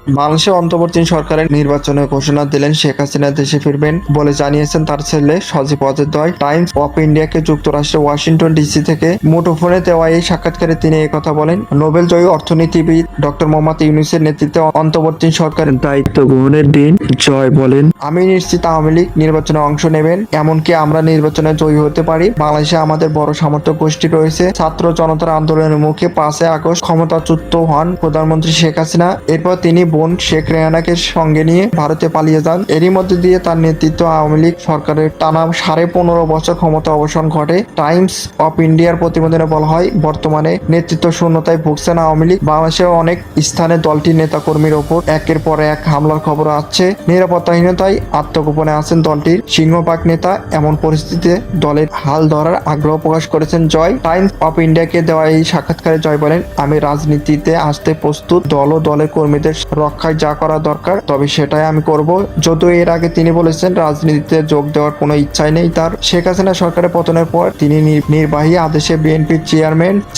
বাংলাদেশের অন্তর্বর্তী সরকারের নির্বাচনের ঘোষণা দিলেন শেখ হাসিনা দেশে ফিরবেন বলে জানিয়েছেন তার ছেলে সজীব অজয়। টাইমস অফ ইন্ডিয়াকে যুক্তরাষ্ট্রের ওয়াশিংটন ডিসি থেকে মুঠোফোনে দেওয়া এই সাক্ষাৎকারে তিনি কথা বলেন। নোবেল জয়ী অর্থনীতিবিদ ডক্টর মোহাম্মদ ইউনূসের নেতৃত্বে অন্তর্বর্তী সরকারের দায়িত্ব গ্রহণের দিন জয় বলেন, আমি নিশ্চিত আওয়ামী লীগ নির্বাচনে অংশ নেবেন, এমনকি আমরা নির্বাচনে জয়ী হতে পারি। বাংলাদেশে আমাদের বড় সামর্থ্য গোষ্ঠী রয়েছে। ছাত্র জনতার আন্দোলনের মুখে 5 আগস্ট ক্ষমতাচ্যুত হন প্রধানমন্ত্রী শেখ হাসিনা। এরপর তিনি বোন শেখ রেহানাকে সঙ্গে নিয়ে ভারতে পালিয়ে যান। এরই মধ্যে দিয়ে তার নেতৃত্ব আওয়ামী লীগ সরকারের টানা 15.5 বছর ক্ষমতা অবসান ঘটে। টাইমস অফ ইন্ডিয়ার প্রতিবেদনে বলা হয়, বর্তমানে নেতৃত্ব শূন্যতায় ভুগছেন আওয়ামী লীগ। বাংলাদেশের অনেক স্থানে দলটির নেতাকর্মীর ওপর একের পর এক হামলার খবর আসছে। নিরাপত্তাহীনতায় আত্মগোপনে আছেন দলটির সিংহভাগ নেতা। এমন পরিস্থিতিতে দলের হাল ধরার আগ্রহ প্রকাশ করেছেন জয়। টাইমস অফ ইন্ডিয়াকে দেওয়া এই সাক্ষাৎকারে জয় বলেন, আমি রাজনীতিতে আসতে প্রস্তুত। দল ও দলের কর্মীদের রক্ষায় যা করা দরকার তবে সেটাই আমি করব। যদিও এর আগে তিনি বলেছেন রাজনীতিতে যোগ দেওয়ার কোনো ইচ্ছাই নেই তার। শেখ হাসিনা সরকারের পতনের পর তিনি নির্বাহী আদেশে বিএনপির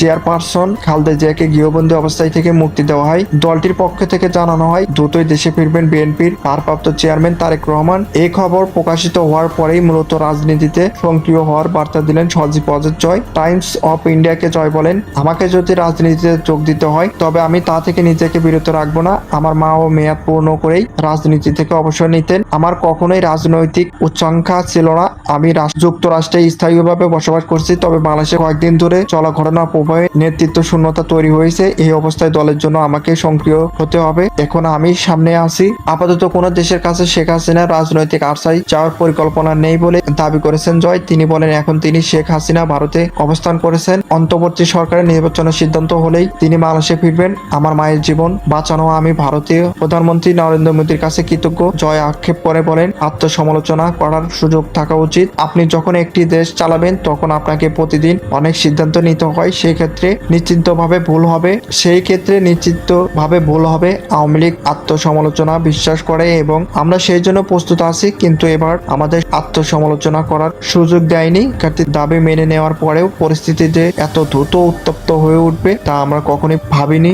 চেয়ারপারসন খালেদা জিয়াকে গৃহবন্দী অবস্থায় থেকে মুক্তি দেওয়া হয়। দলটির পক্ষ থেকে জানানো হয় দ্রুতই দেশে ফিরবেন বিএনপির ভারপ্রাপ্ত চেয়ারম্যান তারেক রহমান। এই খবর প্রকাশিত হওয়ার পরেই মূলত রাজনীতিতে সক্রিয় হওয়ার বার্তা দিলেন সজীব অজয়। টাইমস অফ ইন্ডিয়াকে জয় বলেন, আমাকে যদি রাজনীতিতে যোগ দিতে হয় তবে আমি তা থেকে নিজেকে বিরত রাখবো না। আমার মা ও মেয়াদ পূর্ণ করেই রাজনীতি থেকে অবসর নিতেন। আমার কখনোই রাজনৈতিক উচ্চাকাঙ্ক্ষা ছিল না। আমি যুক্তরাষ্ট্রে স্থায়ীভাবে বসবাস করছি, তবে বাংলাদেশে কয়েকদিন ধরে চলা ঘটনা প্রবাহে নেতৃত্ব শূন্যতা তৈরি হয়েছে। এই অবস্থায় দলের জন্য আমাকে সক্রিয় হতে হবে। এখন আমি সামনে আছি। আপাতত কোনো দেশের কাছে শেখ হাসিনার রাজনৈতিক আশ্রয় চাওয়ার পরিকল্পনা নেই বলে দাবি করেছেন জয়। তিনি বলেন, এখন তিনি শেখ হাসিনা ভারতে অবস্থান করেছেন। অন্তর্বর্তী সরকারের নির্বাচনের সিদ্ধান্ত হলেই তিনি বাংলাদেশে ফিরবেন। আমার মায়ের জীবন বাঁচানো আমি ভারতীয় প্রধানমন্ত্রী নরেন্দ্র মোদীর কাছে কৃতজ্ঞ। জয় আক্ষেপ করে বলেন, আত্মসমালোচনা করার সুযোগ থাকা উচিত। আপনি যখন একটি দেশ চালাবেন তখন আপনাকে প্রতিদিন অনেক সিদ্ধান্ত নিতে হয়। সেই ক্ষেত্রে নিশ্চিতভাবে ভুল হবে। আওয়ামী লীগ আত্মসমালোচনা বিশ্বাস করে এবং আমরা সেই জন্য প্রস্তুত আছি, কিন্তু এবার আমাদের আত্মসমালোচনা করার সুযোগ দেয়নি। দাবি মেনে নেওয়ার পরেও পরিস্থিতি যে এত দ্রুত উত্তপ্ত হয়ে উঠবে তা আমরা কখনোই ভাবিনি।